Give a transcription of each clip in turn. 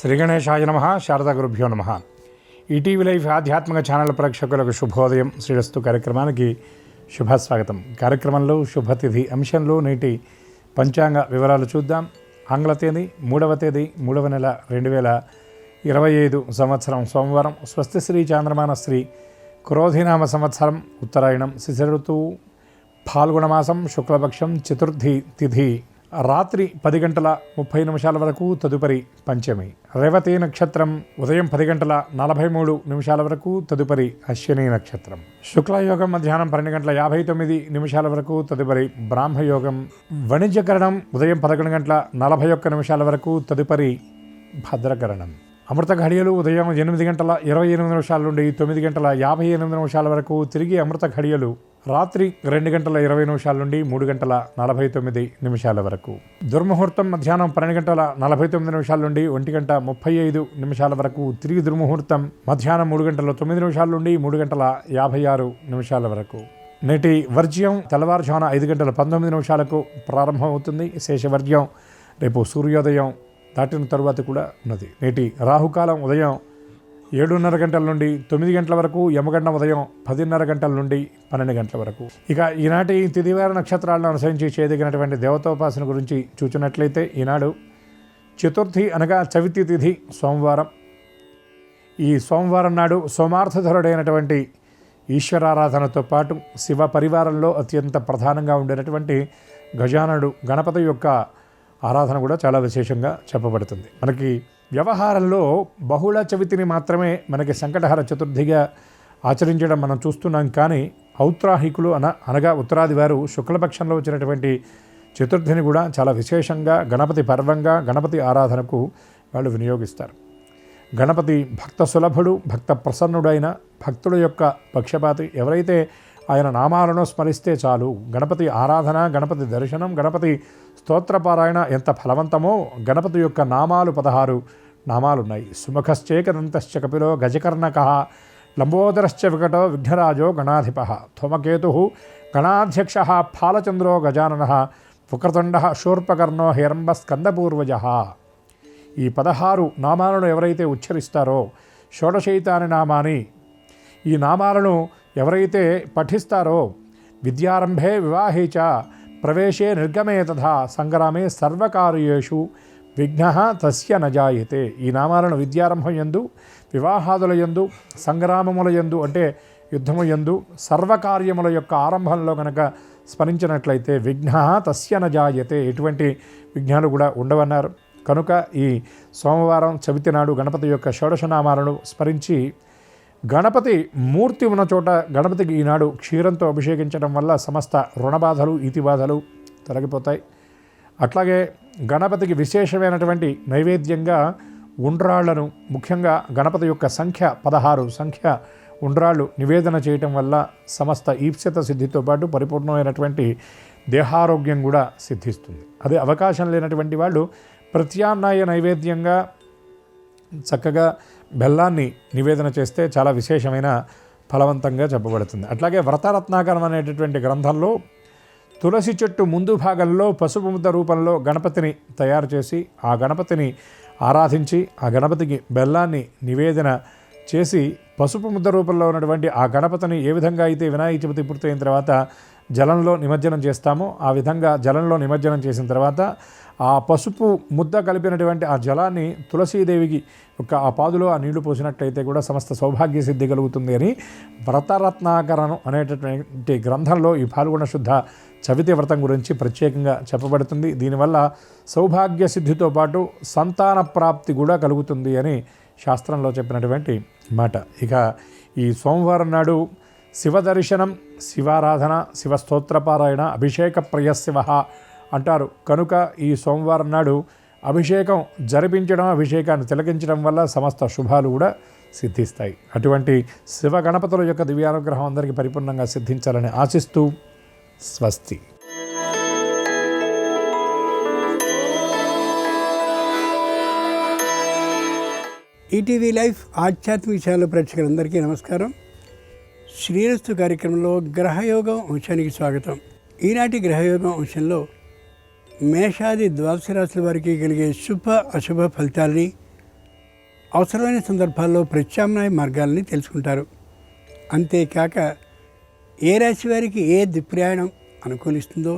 శ్రీ గణేశాయ నమః. శారదా గురుభ్యో నమః. ఈటీవీ లైఫ్ ఆధ్యాత్మిక ఛానల్ ప్రేక్షకులకు శుభోదయం. శ్రీరస్తు కార్యక్రమానికి శుభస్వాగతం. కార్యక్రమంలో శుభతిథి అంశంలో నేటి పంచాంగ వివరాలు చూద్దాం. ఆంగ్ల తేదీ 3వ తేదీ 3వ నెల 2025 సంవత్సరం సోమవారం. స్వస్తి శ్రీ చాంద్రమాన శ్రీ క్రోధినామ సంవత్సరం, ఉత్తరాయణం, శిశిర ఋతువు, ఫాల్గుణమాసం, శుక్లపక్షం, చతుర్థి తిథి రాత్రి 10:30 వరకు, తదుపరి పంచమి. రేవతి నక్షత్రం ఉదయం 10:43 వరకు, తదుపరి అశ్విని నక్షత్రం. శుక్లయోగం మధ్యాహ్నం 12:59 వరకు, తదుపరి బ్రాహ్మయోగం. వాణిజ్యకరణం ఉదయం 11:41 వరకు, తదుపరి భద్రకరణం. అమృత ఘడియలు ఉదయం 8:28 నుండి 9:58 వరకు, తిరిగి అమృత ఘడియలు రాత్రి 2:20 నుండి 3:49 వరకు. దుర్ముహూర్తం మధ్యాహ్నం 12:49 నుండి 1:35 వరకు, తిరిగి దుర్ముహూర్తం మధ్యాహ్నం 3:09 నుండి 3:56 వరకు. నేటి వర్జ్యం తెల్లవారుజామున 5:19 ప్రారంభమవుతుంది. శేషవర్జ్యం రేపు సూర్యోదయం దాటిన తరువాత కూడా ఉన్నది. నేటి రాహుకాలం ఉదయం 7:30 నుండి 9 వరకు, యమగండం ఉదయం 10:30 నుండి 12 వరకు. ఇక ఈనాటి తిథివార నక్షత్రాలను అనుసరించి చేయదగినటువంటి దేవతోపాసన గురించి చూచినట్లయితే, ఈనాడు చతుర్థి అనగా చవితి తిథి సోమవారం. ఈ సోమవారం నాడు సోమార్థధరుడైనటువంటి ఈశ్వరారాధనతో పాటు శివ పరివారంలో అత్యంత ప్రధానంగా ఉండేటటువంటి గజాననుడు గణపతి యొక్క ఆరాధన కూడా చాలా విశేషంగా చెప్పబడుతుంది. మనకి వ్యవహారంలో బహుళ చవితిని మాత్రమే మనకి సంకటహర చతుర్థిగా ఆచరించడం మనం చూస్తున్నాం. కానీ ఔత్రాహికులు అనగా ఉత్తరాది వారు శుక్లపక్షంలో వచ్చినటువంటి చతుర్థిని కూడా చాలా విశేషంగా గణపతి పర్వంగా, గణపతి ఆరాధనకు వాళ్ళు వినియోగిస్తారు. గణపతి భక్త సులభుడు, భక్త ప్రసన్నుడైన, భక్తుడు యొక్క పక్షపాతి. ఎవరైతే ఆయన నామాలను స్మరిస్తే చాలు, గణపతి ఆరాధన, గణపతి దర్శనం, గణపతి స్తోత్రపారాయణ ఎంత ఫలవంతమో. గణపతి యొక్క నామాలు 16 నామాలున్నాయి. సుముఖశ్చేకదంతశ్చ కపిలో గజకర్ణకః, లంబోదరశ్చ వికటో విఘ్నరాజో గణాధిపః, ధూమకేతు గణాధ్యక్షః, ఫాలచంద్రో గజాననః, వక్రతుండః శూర్పకర్ణో హిరంబస్కందపూర్వజః. ఈ 16 నామాలను ఎవరైతే ఉచ్చరిస్తారో, షోడశైతాని నామాని, ఈ నామాలను ఎవరైతే పఠిస్తారో, విద్యారంభే వివాహే చ ప్రవేశే నిర్గమే తథా సంగ్రామే సర్వకార్యేషు విఘ్నః తస్య నజాయతే. ఈ నామాలను విద్యారంభం యందు, వివాహాదుల యందు, సంగ్రామముల యందు అంటే యుద్ధము యందు, సర్వకార్యముల యొక్క ఆరంభంలో కనుక స్మరించినట్లయితే విఘ్నః తస్య నజాయతే, ఎటువంటి విఘ్నాలు కూడా ఉండవన్నారు. కనుక ఈ సోమవారం చవితి నాడు గణపతి యొక్క షోడశనామాలను స్మరించి, గణపతి మూర్తి ఉన్న చోట గణపతికి ఈనాడు క్షీరంతో అభిషేకించడం వల్ల సమస్త రుణబాధలు, ఈతిబాధలు తొలగిపోతాయి. అట్లాగే గణపతికి విశేషమైనటువంటి నైవేద్యంగా ఉండ్రాళ్లను, ముఖ్యంగా గణపతి యొక్క సంఖ్య 16 సంఖ్య ఉండ్రాళ్ళు నివేదన చేయటం వల్ల సమస్త ఈప్సిత సిద్ధితో పాటు పరిపూర్ణమైనటువంటి దేహారోగ్యం కూడా సిద్ధిస్తుంది. అదే అవకాశం లేనటువంటి వాళ్ళు ప్రత్యామ్నాయ నైవేద్యంగా చక్కగా బెల్లాన్ని నివేదన చేస్తే చాలా విశేషమైన ఫలవంతంగా చెప్పబడుతుంది. అట్లాగే వ్రతరత్నాకరం అనేటటువంటి గ్రంథంలో తులసి చెట్టు ముందు భాగంలో పసుపు ముద్ద రూపంలో గణపతిని తయారు చేసి, ఆ గణపతిని ఆరాధించి, ఆ గణపతికి బెల్లాన్ని నివేదన చేసి, పసుపు ముద్ద రూపంలో ఉన్నటువంటి ఆ గణపతిని ఏ విధంగా అయితే వినాయక చవితి పూర్తయిన తర్వాత జలంలో నిమజ్జనం చేస్తామో, ఆ విధంగా జలంలో నిమజ్జనం చేసిన తర్వాత ఆ పసుపు ముద్ద కలిపినటువంటి ఆ జలాన్ని తులసీదేవికి ఆ పాదులో ఆ నీళ్లు పోసినట్లయితే కూడా సమస్త సౌభాగ్య సిద్ధి కలుగుతుంది అని వ్రతరత్నాకరణం అనేటటువంటి గ్రంథంలో ఈ ఫాల్గుణ శుద్ధ చవితి వ్రతం గురించి ప్రత్యేకంగా చెప్పబడుతుంది. దీనివల్ల సౌభాగ్య సిద్ధితో పాటు సంతాన ప్రాప్తి కూడా కలుగుతుంది అని శాస్త్రంలో చెప్పినటువంటి మాట. ఇక ఈ సోమవారం నాడు శివ దర్శనం, శివారాధన, శివస్తోత్రపారాయణ, అభిషేక ప్రియశివ అంటారు. కనుక ఈ సోమవారం నాడు అభిషేకం జరిపించడం, అభిషేకాన్ని తిలకించడం వల్ల సమస్త శుభాలు కూడా సిద్ధిస్తాయి. అటువంటి శివ గణపతుల యొక్క దివ్యానుగ్రహం అందరికీ పరిపూర్ణంగా సిద్ధించాలని ఆశిస్తూ స్వస్తి. ఈటీవీ లైఫ్ ఆధ్యాత్మిక ఛానల్ ప్రేక్షకులందరికీ నమస్కారం. శ్రీరస్తు కార్యక్రమంలో గ్రహయోగం అంశానికి స్వాగతం. ఈనాటి గ్రహయోగం అంశంలో మేషాది ద్వాదశ రాశుల వారికి కలిగే శుభ అశుభ ఫలితాలని అవసరమైన సందర్భాల్లో ప్రత్యామ్నాయ మార్గాలని తెలుసుకుంటారు. అంతేకాక ఏ రాశి వారికి ఏ దిక్ప్రయాణం అనుకూలిస్తుందో,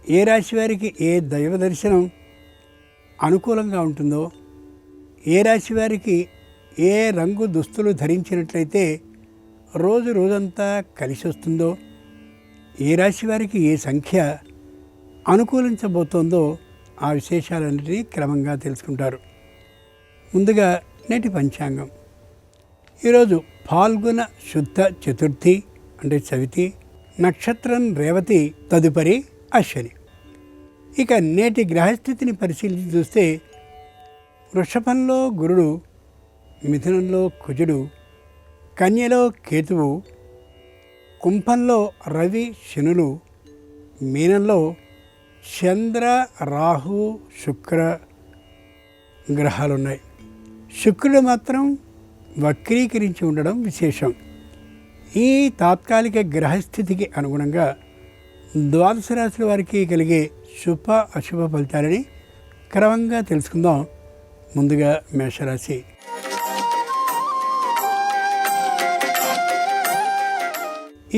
ఏ రాశి వారికి ఏ దైవ దర్శనం అనుకూలంగా ఉంటుందో, ఏ రాశి వారికి ఏ రంగు దుస్తులు ధరించినట్లయితే రోజంతా కలిసి వస్తుందో, ఏ రాశి వారికి ఏ సంఖ్య అనుకూలించబోతోందో ఆ విశేషాలన్నిటినీ క్రమంగా తెలుసుకుంటారు. ముందుగా నేటి పంచాంగం. ఈరోజు ఫాల్గుణ శుద్ధ చతుర్థి అంటే చవితి, నక్షత్రం రేవతి, తదుపరి అశ్వని. ఇక నేటి గ్రహస్థితిని పరిశీలించి చూస్తే వృషభంలో గురుడు, మిథునంలో కుజుడు, కన్యలో కేతువు, కుంభంలో రవి శనులు, మీనంలో చంద్ర రాహు శుక్ర గ్రహాలున్నాయి. శుక్రుడు మాత్రం వక్రీకరించి ఉండడం విశేషం. ఈ తాత్కాలిక గ్రహస్థితికి అనుగుణంగా ద్వాదశ రాశుల వారికి కలిగే శుభ అశుభ ఫలితాలని క్రమంగా తెలుసుకుందాం. ముందుగా మేషరాశి.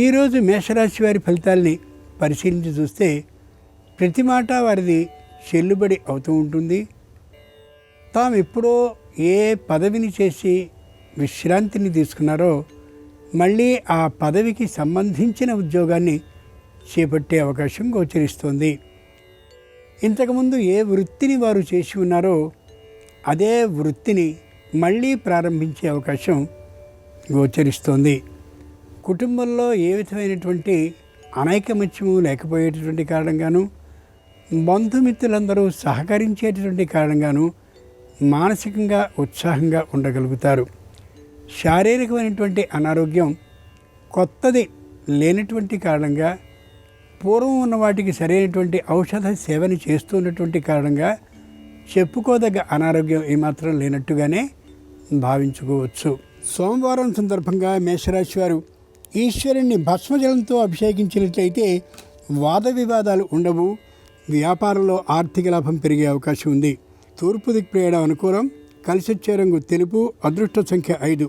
ఈరోజు మేషరాశి వారి ఫలితాలని పరిశీలించి చూస్తే ప్రతి మాట వారిది చెల్లుబడి అవుతూ ఉంటుంది. తాము ఎప్పుడో ఏ పదవిని చేసి విశ్రాంతిని తీసుకున్నారో మళ్ళీ ఆ పదవికి సంబంధించిన ఉద్యోగాన్ని చేపట్టే అవకాశం గోచరిస్తోంది. ఇంతకుముందు ఏ వృత్తిని వారు చేసి ఉన్నారో అదే వృత్తిని మళ్ళీ ప్రారంభించే అవకాశం గోచరిస్తోంది. కుటుంబంలో ఏ విధమైనటువంటి అనైకమత్యము లేకపోయేటటువంటి కారణంగాను, బంధుమిత్రులందరూ సహకరించేటటువంటి కారణంగాను మానసికంగా ఉత్సాహంగా ఉండగలుగుతారు. శారీరకమైనటువంటి అనారోగ్యం కొత్తది లేనటువంటి కారణంగా, పూర్వం ఉన్న వాటికి సరైనటువంటి ఔషధ సేవని చేస్తున్నటువంటి కారణంగా చెప్పుకోదగ్గ అనారోగ్యం ఏమాత్రం లేనట్టుగానే భావించుకోవచ్చు. సోమవారం సందర్భంగా మేషరాశి వారు ఈశ్వరుణ్ణి భస్మజలంతో అభిషేకించినట్లయితే వాద వివాదాలు ఉండవు. వ్యాపారంలో ఆర్థిక లాభం పెరిగే అవకాశం ఉంది. తూర్పు దిక్కు ప్రయాణం అనుకూలం. కలిసొచ్చే రంగు తెలుపు. అదృష్ట సంఖ్య 5.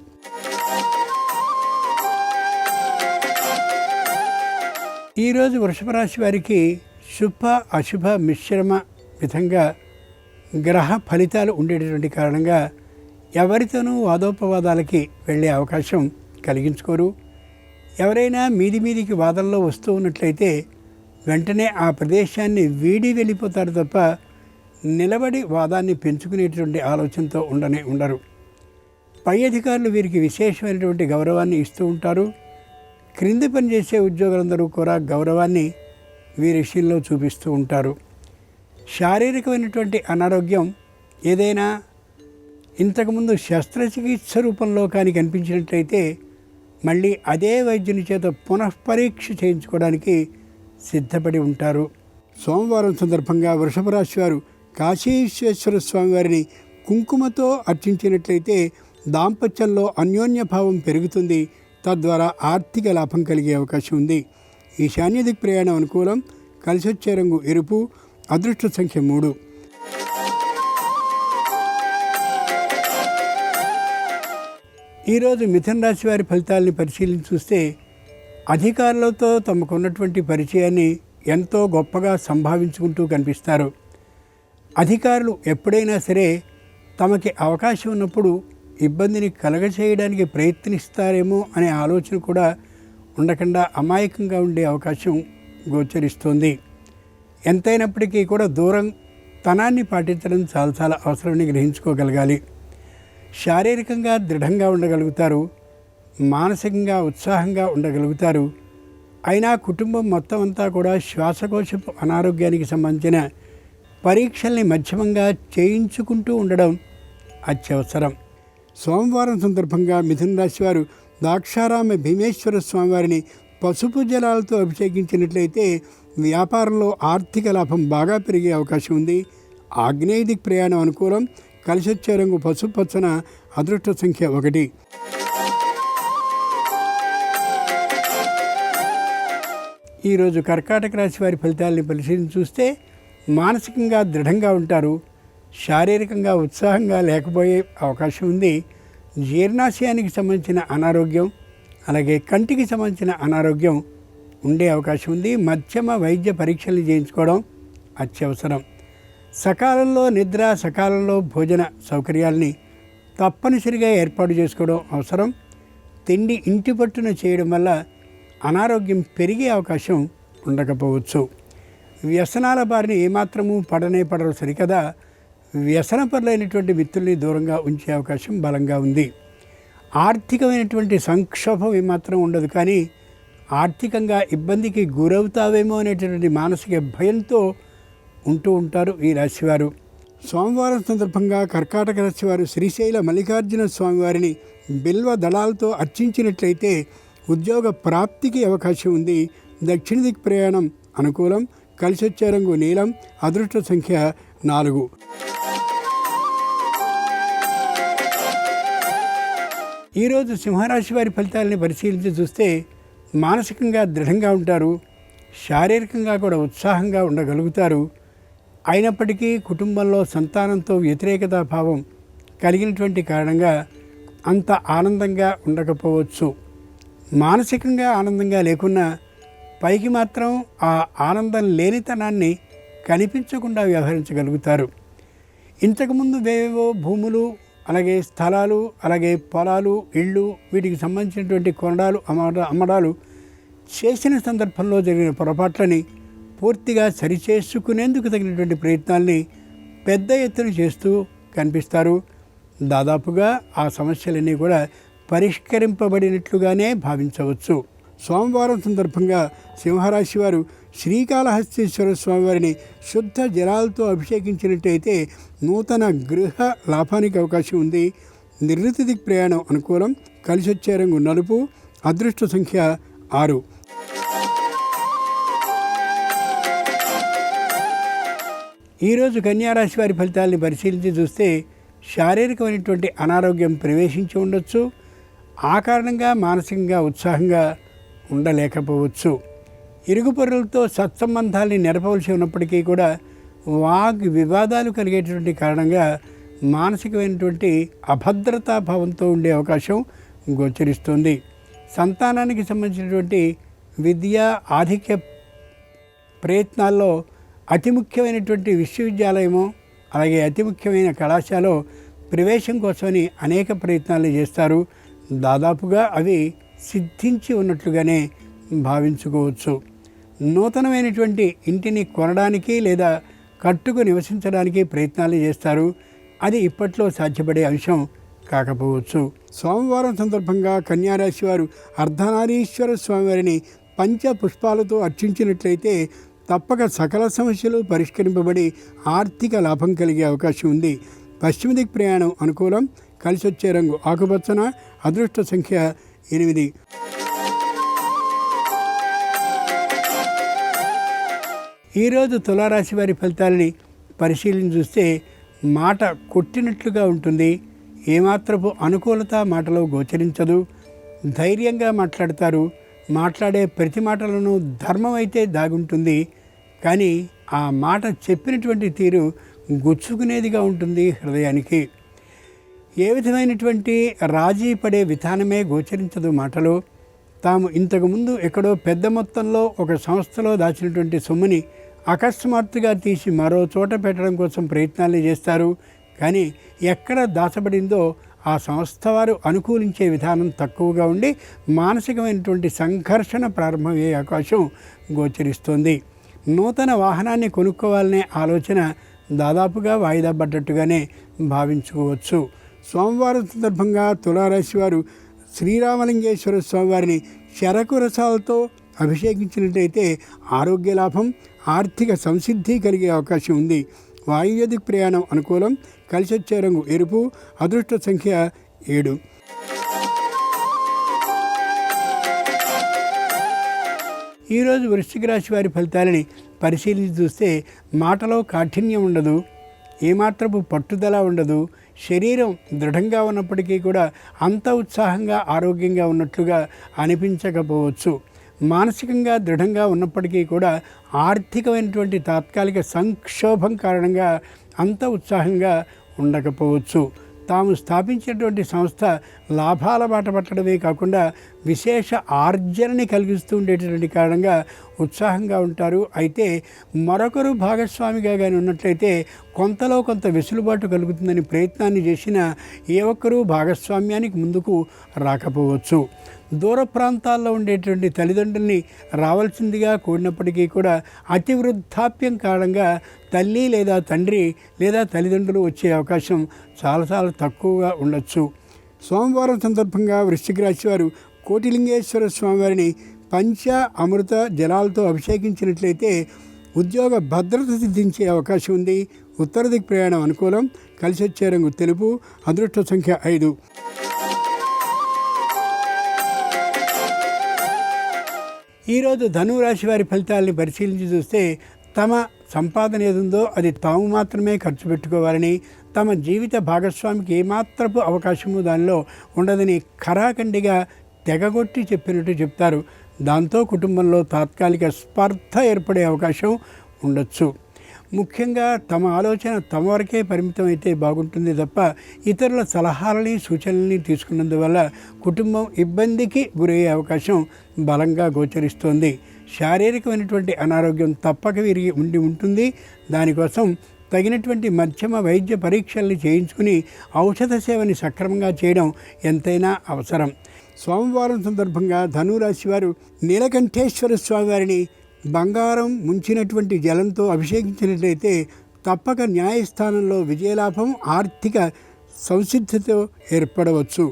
ఈరోజు వృషభ రాశి వారికి శుభ అశుభ మిశ్రమ విధంగా గ్రహ ఫలితాలు ఉండేటటువంటి కారణంగా ఎవరితోనూ వాదోపవాదాలకి వెళ్ళే అవకాశం కలిగించుకోరు. ఎవరైనా మీదికి వాదనలో వస్తూ ఉన్నట్లయితే వెంటనే ఆ ప్రదేశాన్ని వీడి వెళ్ళిపోతారు తప్ప నిలబడి వాదాన్ని పెంచుకునేటువంటి ఆలోచనతో ఉండరు. పై అధికారులు వీరికి విశేషమైనటువంటి గౌరవాన్ని ఇస్తూ ఉంటారు. క్రింది పనిచేసే ఉద్యోగులందరూ కూడా గౌరవాన్ని వీరి విషయంలో చూపిస్తూ ఉంటారు. శారీరకమైనటువంటి అనారోగ్యం ఏదైనా ఇంతకుముందు శస్త్రచికిత్స రూపంలో కానీ కనిపించినట్లయితే మళ్ళీ అదే వైద్యుని చేత పునఃపరీక్ష చేయించుకోవడానికి సిద్ధపడి ఉంటారు. సోమవారం సందర్భంగా వృషభ రాశి వారు కాశీ విశ్వేశ్వర స్వామి వారిని కుంకుమతో అర్చించినట్లయితే దాంపత్యంలో అన్యోన్యభావం పెరుగుతుంది. తద్వారా ఆర్థిక లాభం కలిగే అవకాశం ఉంది. ఈశాన్య దిక్కు ప్రయాణం అనుకూలం. కలిసొచ్చే రంగు ఎరుపు. అదృష్ట సంఖ్య 3. ఈరోజు మిథున రాశి వారి ఫలితాలని పరిశీలించి చూస్తే అధికారులతో తమకున్నటువంటి పరిచయాన్ని ఎంతో గొప్పగా సంభావించుకుంటూ కనిపిస్తారు. అధికారులు ఎప్పుడైనా సరే తమకి అవకాశం ఉన్నప్పుడు ఇబ్బందిని కలగచేయడానికి ప్రయత్నిస్తారేమో అనే ఆలోచన కూడా ఉండకుండా అమాయకంగా ఉండే అవకాశం గోచరిస్తోంది. ఎంతైనప్పటికీ కూడా దూరం తనాన్ని పాటించడం చాలా అవసరమని గ్రహించుకోగలగాలి. శారీరకంగా దృఢంగా ఉండగలుగుతారు. మానసికంగా ఉత్సాహంగా ఉండగలుగుతారు. అయినా కుటుంబం మొత్తం అంతా కూడా శ్వాసకోశపు అనారోగ్యానికి సంబంధించిన పరీక్షల్ని మధ్యమంగా చేయించుకుంటూ ఉండడం అత్యవసరం. సోమవారం సందర్భంగా మిథున రాశి వారు దాక్షారామ భీమేశ్వర స్వామివారిని పసుపు జలాలతో అభిషేకించినట్లయితే వ్యాపారంలో ఆర్థిక లాభం బాగా పెరిగే అవకాశం ఉంది. ఆగ్నేయ దిక్కు ప్రయాణం అనుకూలం. కలిసొచ్చే రంగు పసుపు పచ్చన. అదృష్ట సంఖ్య 1. ఈరోజు కర్కాటక రాశి వారి ఫలితాలని పరిశీలించి చూస్తే మానసికంగా దృఢంగా ఉంటారు. శారీరకంగా ఉత్సాహంగా లేకపోయే అవకాశం ఉంది. జీర్ణాశయానికి సంబంధించిన అనారోగ్యం, అలాగే కంటికి సంబంధించిన అనారోగ్యం ఉండే అవకాశం ఉంది. మధ్యమ వైద్య పరీక్షలు చేయించుకోవడం అత్యవసరం. సకాలంలో నిద్ర, సకాలంలో భోజన సౌకర్యాల్ని తప్పనిసరిగా ఏర్పాటు చేసుకోవడం అవసరం. తిండి ఇంటి పట్టున చేయడం వల్ల అనారోగ్యం పెరిగే అవకాశం ఉండకపోవచ్చు. వ్యసనాల బారిన ఏమాత్రము పడరు సరికదా వ్యసనపరులైనటువంటి మిత్రుల్ని దూరంగా ఉంచే అవకాశం బలంగా ఉంది. ఆర్థికమైనటువంటి సంక్షోభం ఏమాత్రం ఉండదు, కానీ ఆర్థికంగా ఇబ్బందికి గురవుతావేమో అనేటువంటి మానసిక భయంతో ఉంటూ ఉంటారు ఈ రాశివారు. సోమవారం సందర్భంగా కర్కాటక రాశివారు శ్రీశైల మల్లికార్జున స్వామివారిని బిల్వ దళాలతో అర్చించినట్లయితే ఉద్యోగ ప్రాప్తికి అవకాశం ఉంది. దక్షిణ దిక్ ప్రయాణం అనుకూలం. కలిసొచ్చే రంగు నీలం. అదృష్ట సంఖ్య 4. ఈరోజు సింహరాశి వారి ఫలితాలని పరిశీలించి చూస్తే మానసికంగా దృఢంగా ఉంటారు, శారీరకంగా కూడా ఉత్సాహంగా ఉండగలుగుతారు. అయినప్పటికీ కుటుంబంలో సంతానంతో వ్యతిరేకతా భావం కలిగినటువంటి కారణంగా అంత ఆనందంగా ఉండకపోవచ్చు. మానసికంగా ఆనందంగా లేకున్నా పైకి మాత్రం ఆ ఆనందం లేనితనాన్ని కనిపించకుండా వ్యవహరించగలుగుతారు. ఇంతకుముందు వేవేవో భూములు, అలాగే స్థలాలు, అలాగే పొలాలు, ఇళ్ళు, వీటికి సంబంధించినటువంటి కొనడాలు అమ్మడాలు చేసిన సందర్భంలో జరిగిన పొరపాట్లని పూర్తిగా సరిచేసుకునేందుకు తగినటువంటి ప్రయత్నాల్ని పెద్ద ఎత్తున చేస్తూ కనిపిస్తారు. దాదాపుగా ఆ సమస్యలన్నీ కూడా పరిష్కరింపబడినట్లుగానే భావించవచ్చు. సోమవారం సందర్భంగా సింహరాశి వారు శ్రీకాళహస్తీశ్వర స్వామివారిని శుద్ధ జలాలతో అభిషేకించినట్టయితే నూతన గృహ లాభానికి అవకాశం ఉంది. నిర్ణీత దిక్ ప్రయాణం అనుకూలం. కలిసొచ్చే రంగు నలుపు. అదృష్ట సంఖ్య 6. ఈరోజు కన్యారాశి వారి ఫలితాలని పరిశీలించి చూస్తే శారీరకమైనటువంటి అనారోగ్యం ప్రవేశించి ఉండొచ్చు. ఆ కారణంగా మానసికంగా ఉత్సాహంగా ఉండలేకపోవచ్చు. ఇరుగు పొరులతో సత్సంబంధాలని నెరపవలసి ఉన్నప్పటికీ కూడా వాగ్ వివాదాలు కలిగేటువంటి కారణంగా మానసికమైనటువంటి అభద్రతా భావంతో ఉండే అవకాశం గోచరిస్తుంది. సంతానానికి సంబంధించినటువంటి విద్య ఆధిక్య ప్రయత్నాల్లో అతి ముఖ్యమైనటువంటి విశ్వవిద్యాలయము, అలాగే అతి ముఖ్యమైన కళాశాలలో ప్రవేశం కోసమని అనేక ప్రయత్నాలు చేస్తారు. దాదాపుగా అవి సిద్ధించి ఉన్నట్లుగానే భావించుకోవచ్చు. నూతనమైనటువంటి ఇంటిని కొనడానికి లేదా కట్టుకు నివసించడానికి ప్రయత్నాలు చేస్తారు. అది ఇప్పట్లో సాధ్యపడే అంశం కాకపోవచ్చు. సోమవారం సందర్భంగా కన్యారాశి వారు అర్ధనారీశ్వర స్వామివారిని పంచ పుష్పాలతో అర్చించినట్లయితే తప్పక సకల సమస్యలు పరిష్కరింపబడి ఆర్థిక లాభం కలిగే అవకాశం ఉంది. పశ్చిమ దిక్ ప్రయాణం అనుకూలం. కలిసొచ్చే రంగు ఆకుపచ్చన. అదృష్ట సంఖ్య 8. ఈరోజు తులారాశి వారి ఫలితాలని పరిశీలించి చూస్తే మాట కొట్టినట్లుగా ఉంటుంది. ఏమాత్రపు అనుకూలత మాటలో గోచరించదు. ధైర్యంగా మాట్లాడతారు. మాట్లాడే ప్రతి మాటలను ధర్మం అయితే దాగుంటుంది, కానీ ఆ మాట చెప్పినటువంటి తీరు గుచ్చుకునేదిగా ఉంటుంది హృదయానికి. ఏ విధమైనటువంటి రాజీ పడే విధానమే గోచరించదు మాటలో. తాము ఇంతకుముందు ఎక్కడో పెద్ద మొత్తంలో ఒక సంస్థలో దాచినటువంటి సొమ్ముని అకస్మాత్తుగా తీసి మరో చోట పెట్టడం కోసం ప్రయత్నాలు చేస్తారు. కానీ ఎక్కడ దాచబడిందో ఆ సంస్థ వారు అనుకూలించే విధానం తక్కువగా ఉండి మానసికమైనటువంటి సంఘర్షణ ప్రారంభమయ్యే అవకాశం గోచరిస్తుంది. నూతన వాహనాన్ని కొనుక్కోవాలనే ఆలోచన దాదాపుగా వాయిదా పడ్డట్టుగానే భావించుకోవచ్చు. సోమవారం సందర్భంగా తులారాశి వారు శ్రీరామలింగేశ్వర స్వామివారిని చెరకు రసాలతో అభిషేకించినట్లయితే ఆరోగ్య లాభం, ఆర్థిక సంసిద్ధి కలిగే అవకాశం ఉంది. వాయువ్యదిక్ ప్రయాణం అనుకూలం. కలిసొచ్చే రంగు ఎరుపు. అదృష్ట సంఖ్య 7. ఈరోజు వృశ్చిక రాశి వారి ఫలితాలని పరిశీలించి చూస్తే మాటలో కాఠిన్యం ఉండదు, ఏమాత్రపు పట్టుదల ఉండదు. శరీరం దృఢంగా ఉన్నప్పటికీ కూడా అంత ఉత్సాహంగా ఆరోగ్యంగా ఉన్నట్లుగా అనిపించకపోవచ్చు. మానసికంగా దృఢంగా ఉన్నప్పటికీ కూడా ఆర్థికమైనటువంటి తాత్కాలిక సంక్షోభం కారణంగా అంత ఉత్సాహంగా ఉండకపోవచ్చు. తాము స్థాపించినటువంటి సంస్థ లాభాల బాట పట్టడమే కాకుండా విశేష ఆర్జనని కలిగిస్తూ ఉండేటటువంటి కారణంగా ఉత్సాహంగా ఉంటారు. అయితే మరొకరు భాగస్వామిగా కానీ ఉన్నట్లయితే కొంతలో కొంత వెసులుబాటు కలుగుతుందని ప్రయత్నాన్ని చేసిన ఏ ఒక్కరూ భాగస్వామ్యానికి ముందుకు రాకపోవచ్చు. దూర ప్రాంతాల్లో ఉండేటువంటి తల్లిదండ్రుల్ని రావాల్సిందిగా కూడినప్పటికీ కూడా అతి వృద్ధాప్యం కారణంగా తల్లి లేదా తండ్రి లేదా తల్లిదండ్రులు వచ్చే అవకాశం చాలా తక్కువగా ఉండొచ్చు. సోమవారం సందర్భంగా వృశ్చిక రాశి వారు కోటిలింగేశ్వర స్వామివారిని పంచ అమృత జలాలతో అభిషేకించినట్లయితే ఉద్యోగ భద్రత సిద్ధించే అవకాశం ఉంది. ఉత్తర దిక్కు ప్రయాణం అనుకూలం. కలిసి వచ్చే రంగు తెలుపు. అదృష్ట సంఖ్య 5. ఈరోజు ధనురాశి వారి ఫలితాలని పరిశీలించి చూస్తే తమ సంపాదన ఏదుందో అది తాము మాత్రమే ఖర్చు పెట్టుకోవాలని, తమ జీవిత భాగస్వామికి ఏమాత్రపు అవకాశము దానిలో ఉండదని ఖరాఖండిగా తెగగొట్టి చెప్పినట్టు చెప్తారు. దాంతో కుటుంబంలో తాత్కాలిక స్పర్ధ ఏర్పడే అవకాశం ఉండొచ్చు. ముఖ్యంగా తమ ఆలోచన తమ వరకే పరిమితం అయితే బాగుంటుంది తప్ప ఇతరుల సలహాలని సూచనల్ని తీసుకున్నందువల్ల కుటుంబం ఇబ్బందికి గురయ్యే అవకాశం బలంగా గోచరిస్తోంది. శారీరకమైనటువంటి అనారోగ్యం తప్పక వీరికి ఉంటుంది. దానికోసం తగినటువంటి మధ్యమ వైద్య పరీక్షల్ని చేయించుకుని ఔషధ సేవని సక్రమంగా చేయడం ఎంతైనా అవసరం. సోమవారం సందర్భంగా ధనురాశి వారు నీలకంఠేశ్వర స్వామివారిని బంగారం ముంచినటువంటి జలంతో అభిషేకించినట్లయితే తప్పక న్యాయస్థానంలో విజయలాభం, ఆర్థిక సంసిద్ధతో ఏర్పడవచ్చు.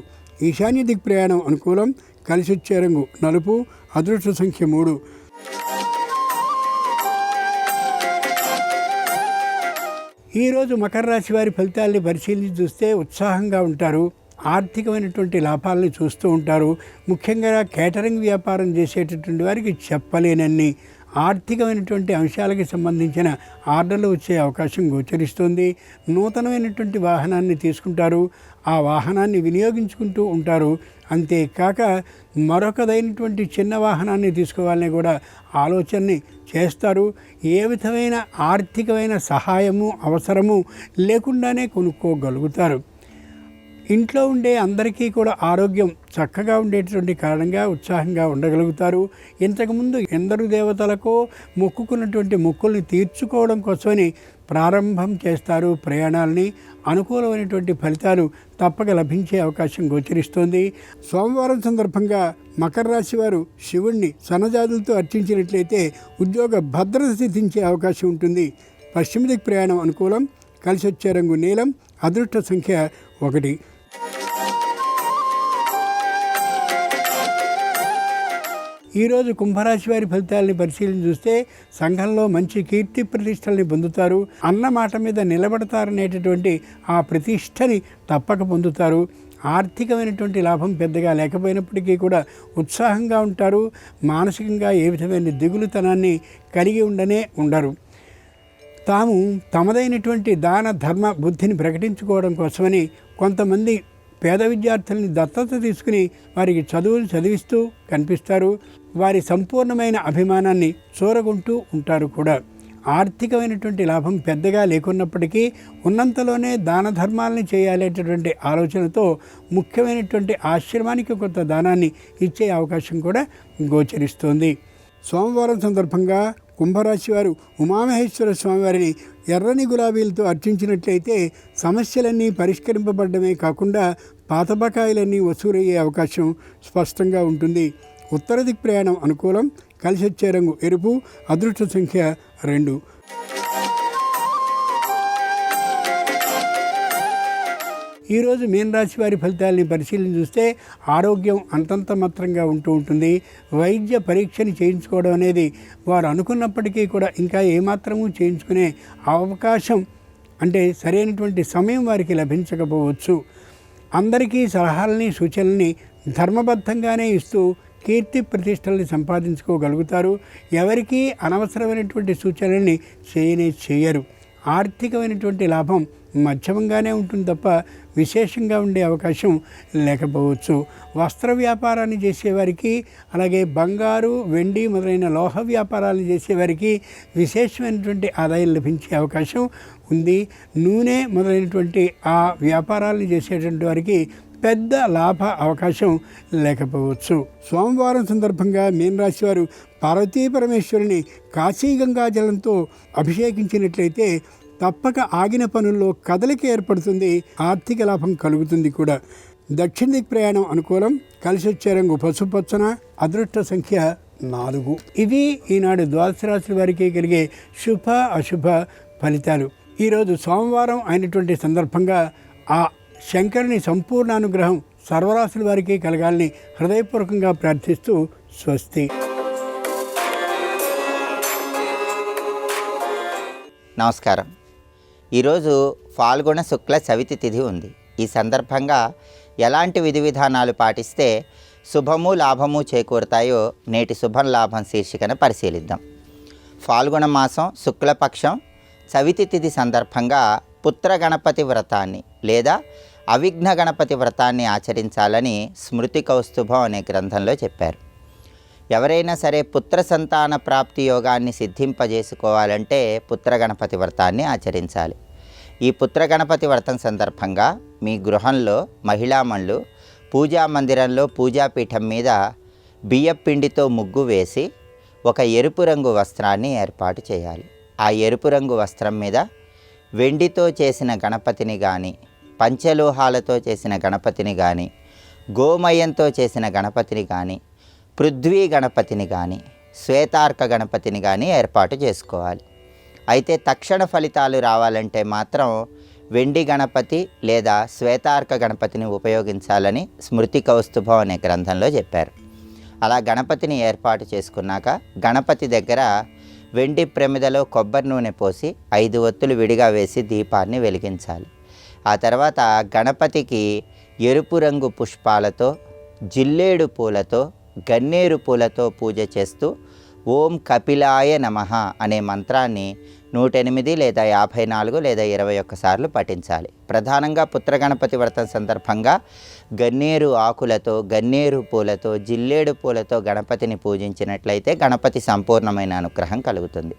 ఈశాన్య దిక్ ప్రయాణం అనుకూలం. కలిసి వచ్చే రంగు నలుపు. అదృష్ట సంఖ్య 3. ఈరోజు మకర రాశి వారి ఫలితాలని పరిశీలించి చూస్తే ఉత్సాహంగా ఉంటారు. ఆర్థికమైనటువంటి లాభాలని చూస్తూ ఉంటారు. ముఖ్యంగా కేటరింగ్ వ్యాపారం చేసేటటువంటి వారికి చెప్పలేనన్ని ఆర్థికమైనటువంటి అంశాలకి సంబంధించిన ఆర్డర్లు వచ్చే అవకాశం గోచరిస్తుంది. నూతనమైనటువంటి వాహనాన్ని తీసుకుంటారు. ఆ వాహనాన్ని వినియోగించుకుంటూ ఉంటారు. అంతేకాక మరొకదైనటువంటి చిన్న వాహనాన్ని తీసుకోవాలని కూడా ఆలోచనని చేస్తారు. ఏ విధమైన ఆర్థికమైన సహాయము అవసరము లేకుండానే కొనుక్కోగలుగుతారు. ఇంట్లో ఉండే అందరికీ కూడా ఆరోగ్యం చక్కగా ఉండేటటువంటి కారణంగా ఉత్సాహంగా ఉండగలుగుతారు. ఇంతకుముందు ఎందరు దేవతలకో మొక్కుకున్నటువంటి మొక్కుల్ని తీర్చుకోవడం కోసమని ప్రారంభం చేస్తారు ప్రయాణాలని. అనుకూలమైనటువంటి ఫలితాలు తప్పక లభించే అవకాశం గోచరిస్తోంది. సోమవారం సందర్భంగా మకర రాశి వారు శివుణ్ణి సన్నజాజులతో అర్చించినట్లయితే ఉద్యోగ భద్రత సిద్ధించే అవకాశం ఉంటుంది. పశ్చిమ దిక్కు ప్రయాణం అనుకూలం. కలిసి వచ్చే రంగు నీలం. అదృష్ట సంఖ్య 1. ఈరోజు కుంభరాశి వారి ఫలితాలని పరిశీలన చూస్తే సంఘంలో మంచి కీర్తి ప్రతిష్టల్ని పొందుతారు. అన్న మాట మీద నిలబడతారనేటటువంటి ఆ ప్రతిష్టని తప్పక పొందుతారు. ఆర్థికమైనటువంటి లాభం పెద్దగా లేకపోయినప్పటికీ కూడా ఉత్సాహంగా ఉంటారు. మానసికంగా ఏ విధమైన దిగులుతనాన్ని కలిగి ఉండరు. తాము తమదైనటువంటి దాన ధర్మ బుద్ధిని ప్రకటించుకోవడం కోసమని కొంతమంది పేద విద్యార్థుల్ని దత్తత తీసుకుని వారికి చదువులు చదివిస్తూ కనిపిస్తారు. వారి సంపూర్ణమైన అభిమానాన్ని చూరగొంటూ ఉంటారు కూడా. ఆర్థికమైనటువంటి లాభం పెద్దగా లేకున్నప్పటికీ ఉన్నంతలోనే దాన ధర్మాలని చేయాలనేటటువంటి ఆలోచనతో ముఖ్యమైనటువంటి ఆశ్రమానికి కొంత దానాన్ని ఇచ్చే అవకాశం కూడా గోచరిస్తోంది. సోమవారం సందర్భంగా కుంభరాశి వారు ఉమామహేశ్వర స్వామివారిని ఎర్రని గులాబీలతో అర్చించినట్లయితే సమస్యలన్నీ పరిష్కరింపబడమే కాకుండా పాత బకాయిలన్నీ వసూలయ్యే అవకాశం స్పష్టంగా ఉంటుంది. ఉత్తర దిక్ ప్రయాణం అనుకూలం. కలిసి వచ్చే రంగు ఎరుపు. అదృష్ట సంఖ్య 2. ఈరోజు మీనరాశి వారి ఫలితాలని పరిశీలన చూస్తే ఆరోగ్యం అంతంత మాత్రంగా ఉంటుంది. వైద్య పరీక్షని చేయించుకోవడం అనేది వారు అనుకున్నప్పటికీ కూడా ఇంకా ఏమాత్రము చేయించుకునే అవకాశం అంటే సరైనటువంటి సమయం వారికి లభించకపోవచ్చు. అందరికీ సలహాలని సూచనల్ని ధర్మబద్ధంగానే ఇస్తూ కీర్తి ప్రతిష్టల్ని సంపాదించుకోగలుగుతారు. ఎవరికీ అనవసరమైనటువంటి సూచనల్ని చేయరు. ఆర్థికమైనటువంటి లాభం మధ్యమంగానే ఉంటుంది తప్ప విశేషంగా ఉండే అవకాశం లేకపోవచ్చు. వస్త్ర వ్యాపారాన్ని చేసేవారికి, అలాగే బంగారు, వెండి మొదలైన లోహ వ్యాపారాలు చేసేవారికి విశేషమైనటువంటి ఆదాయం లభించే అవకాశం ఉంది. నూనె మొదలైనటువంటి ఆ వ్యాపారాలను చేసేటువంటి వారికి పెద్ద లాభ అవకాశం లేకపోవచ్చు. సోమవారం సందర్భంగా మీనరాశి వారు పార్వతీ పరమేశ్వరుని కాశీగంగా జలంతో అభిషేకించినట్లయితే తప్పక ఆగిన పనుల్లో కదలిక ఏర్పడుతుంది, ఆర్థిక లాభం కలుగుతుంది కూడా. దక్షిణ దిక్ ప్రయాణం అనుకూలం. కలిసి వచ్చే రంగు పసుపచ్చన. అదృష్ట సంఖ్య 4. ఇవి ఈనాడు ద్వాదశ రాశుల వారికి కలిగే శుభ అశుభ ఫలితాలు. ఈరోజు సోమవారం అయినటువంటి సందర్భంగా ఆ శంకరుని సంపూర్ణ అనుగ్రహం సర్వరాశుల వారికి కలగాలని హృదయపూర్వకంగా ప్రార్థిస్తూ స్వస్తి. నమస్కారం. ఈరోజు ఫాల్గుణ శుక్ల చవితి తిథి ఉంది. ఈ సందర్భంగా ఎలాంటి విధి విధానాలు పాటిస్తే శుభము లాభము చేకూరుతాయో నేటి శుభం లాభం శీర్షికను పరిశీలిద్దాం. ఫాల్గుణ మాసం శుక్లపక్షం చవితి తిథి సందర్భంగా పుత్ర గణపతి వ్రతాన్ని లేదా అవిఘ్న గణపతి వ్రతాన్ని ఆచరించాలని స్మృతి కౌస్తుభం అనే గ్రంథంలో చెప్పారు. ఎవరైనా సరే పుత్ర సంతాన ప్రాప్తి యోగాన్ని సిద్ధింపజేసుకోవాలంటే పుత్ర గణపతి వ్రతాన్ని ఆచరించాలి. ఈ పుత్ర గణపతి వ్రతం సందర్భంగా మీ గృహంలో మహిళామణులు పూజా మందిరంలో పూజాపీఠం మీద బియ్యపిండితో ముగ్గు వేసి ఒక ఎరుపు రంగు వస్త్రాన్ని ఏర్పాటు చేయాలి. ఆ ఎరుపు రంగు వస్త్రం మీద వెండితో చేసిన గణపతిని కానీ, పంచలోహాలతో చేసిన గణపతిని కానీ, గోమయంతో చేసిన గణపతిని కానీ, పృథ్వీ గణపతిని కానీ, శ్వేతార్క గణపతిని కానీ ఏర్పాటు చేసుకోవాలి. అయితే తక్షణ ఫలితాలు రావాలంటే మాత్రం వెండి గణపతి లేదా శ్వేతార్క గణపతిని ఉపయోగించాలని స్మృతి కౌస్తుభం అనే గ్రంథంలో చెప్పారు. అలా గణపతిని ఏర్పాటు చేసుకున్నాక గణపతి దగ్గర వెండి ప్రమిదలో కొబ్బరి నూనె పోసి 5 ఒత్తులు విడిగా వేసి దీపాన్ని వెలిగించాలి. ఆ తర్వాత గణపతికి ఎరుపు రంగు పుష్పాలతో, జిల్లేడు పూలతో, గన్నేరు పూలతో పూజ చేస్తూ ఓం కపిలాయ నమః అనే మంత్రాన్ని 108 లేదా 54 లేదా 21 సార్లు పఠించాలి. ప్రధానంగా పుత్ర గణపతి వ్రతం సందర్భంగా గన్నేరు ఆకులతో, గన్నేరు పూలతో, జిల్లేడు పూలతో గణపతిని పూజించినట్లయితే గణపతి సంపూర్ణమైన అనుగ్రహం కలుగుతుంది.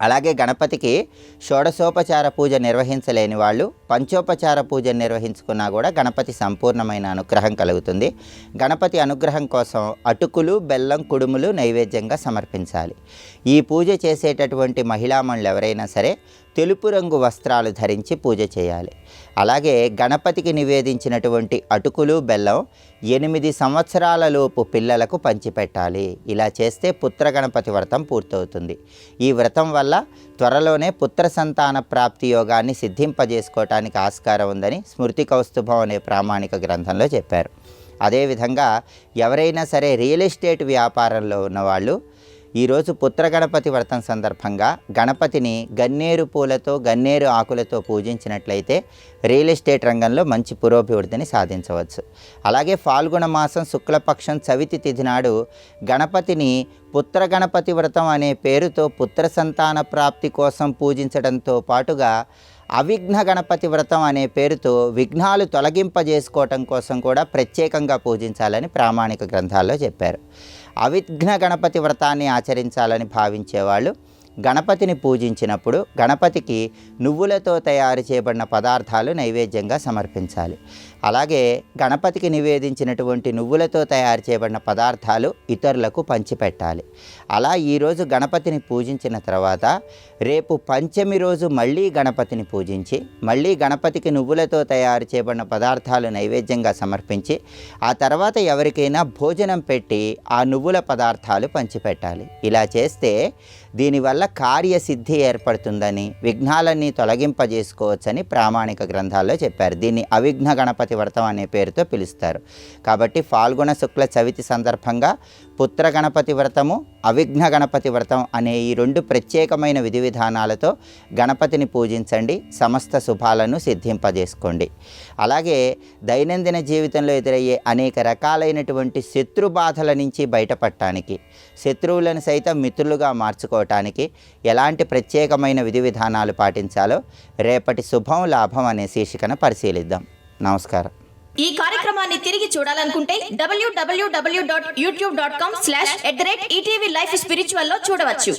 అలాగే గణపతికి షోడశోపచార పూజ నిర్వహించలేని వాళ్ళు పంచోపచార పూజ నిర్వహించుకున్నా కూడా గణపతి సంపూర్ణమైన అనుగ్రహం కలుగుతుంది. గణపతి అనుగ్రహం కోసం అటుకులు, బెల్లం, కుడుములు నైవేద్యంగా సమర్పించాలి. ఈ పూజ చేసేటటువంటి మహిళామణులు ఎవరైనా సరే తెలుపు రంగు వస్త్రాలు ధరించి పూజ చేయాలి. అలాగే గణపతికి నివేదించినటువంటి అటుకులు, బెల్లం 8 సంవత్సరాల లోపు పిల్లలకు పంచిపెట్టాలి. ఇలా చేస్తే పుత్ర గణపతి వ్రతం పూర్తవుతుంది. ఈ వ్రతం వల్ల త్వరలోనే పుత్ర సంతాన ప్రాప్తి యోగాన్ని సిద్ధింపజేసుకోవటానికి ఆస్కారం ఉందని స్మృతి కౌస్తుభం అనే ప్రామాణిక గ్రంథంలో చెప్పారు. అదేవిధంగా ఎవరైనా సరే రియల్ ఎస్టేట్ వ్యాపారంలో ఉన్నవాళ్ళు ఈరోజు పుత్ర గణపతి వ్రతం సందర్భంగా గణపతిని గన్నేరు పూలతో, గన్నేరు ఆకులతో పూజించినట్లయితే రియల్ ఎస్టేట్ రంగంలో మంచి పురోభివృద్ధిని సాధించవచ్చు. అలాగే ఫాల్గుణ మాసం శుక్లపక్షం చవితి తిథి నాడు గణపతిని పుత్ర గణపతి వ్రతం అనే పేరుతో పుత్ర సంతాన ప్రాప్తి కోసం పూజించడంతో పాటుగా అవిఘ్న గణపతి వ్రతం అనే పేరుతో విఘ్నాలు తొలగింపజేసుకోవటం కోసం కూడా ప్రత్యేకంగా పూజించాలని ప్రామాణిక గ్రంథాల్లో చెప్పారు. అవిఘ్న గణపతి వ్రతాన్ని ఆచరించాలని భావించేవాళ్ళు గణపతిని పూజించినప్పుడు గణపతికి నువ్వులతో తయారు చేయబడిన పదార్థాలు నైవేద్యంగా సమర్పించాలి. అలాగే గణపతికి నివేదించినటువంటి నువ్వులతో తయారు చేయబడిన పదార్థాలు ఇతరులకు పంచిపెట్టాలి. అలా ఈరోజు గణపతిని పూజించిన తర్వాత రేపు పంచమి రోజు మళ్ళీ గణపతిని పూజించి మళ్ళీ గణపతికి నువ్వులతో తయారు చేయబడిన పదార్థాలు నైవేద్యంగా సమర్పించి ఆ తర్వాత ఎవరికైనా భోజనం పెట్టి ఆ నువ్వుల పదార్థాలు పంచిపెట్టాలి. ఇలా చేస్తే దీనివల్ల కార్యసిద్ధి ఏర్పడుతుందని, విఘ్నాలన్నీ తొలగింపజేసుకోవచ్చని ప్రామాణిక గ్రంథాల్లో చెప్పారు. దీన్ని అవిఘ్న గణపతి వ్రతం అనే పేరుతో పిలుస్తారు. కాబట్టి ఫాల్గుణ శుక్ల చవితి సందర్భంగా పుత్ర గణపతి వ్రతము, అవిఘ్న గణపతి వ్రతం అనే ఈ 2 ప్రత్యేకమైన విధి విధానాలతో గణపతిని పూజించండి. సమస్త శుభాలను సిద్ధింపజేసుకోండి. అలాగే దైనందిన జీవితంలో ఎదురయ్యే అనేక రకాలైనటువంటి శత్రు బాధల నుంచి బయటపడటానికి, శత్రువులను సైతం మిత్రులుగా మార్చుకోవటానికి ఎలాంటి ప్రత్యేకమైన విధి విధానాలు పాటించాలో రేపటి శుభం లాభం అనే శీర్షికన పరిశీలిద్దాం. నమస్కారం. ఈ కార్యక్రమాన్ని తిరిగి చూడాలనుకుంటే www.youtube.com/ETV Life Spiritual లో చూడవచ్చు.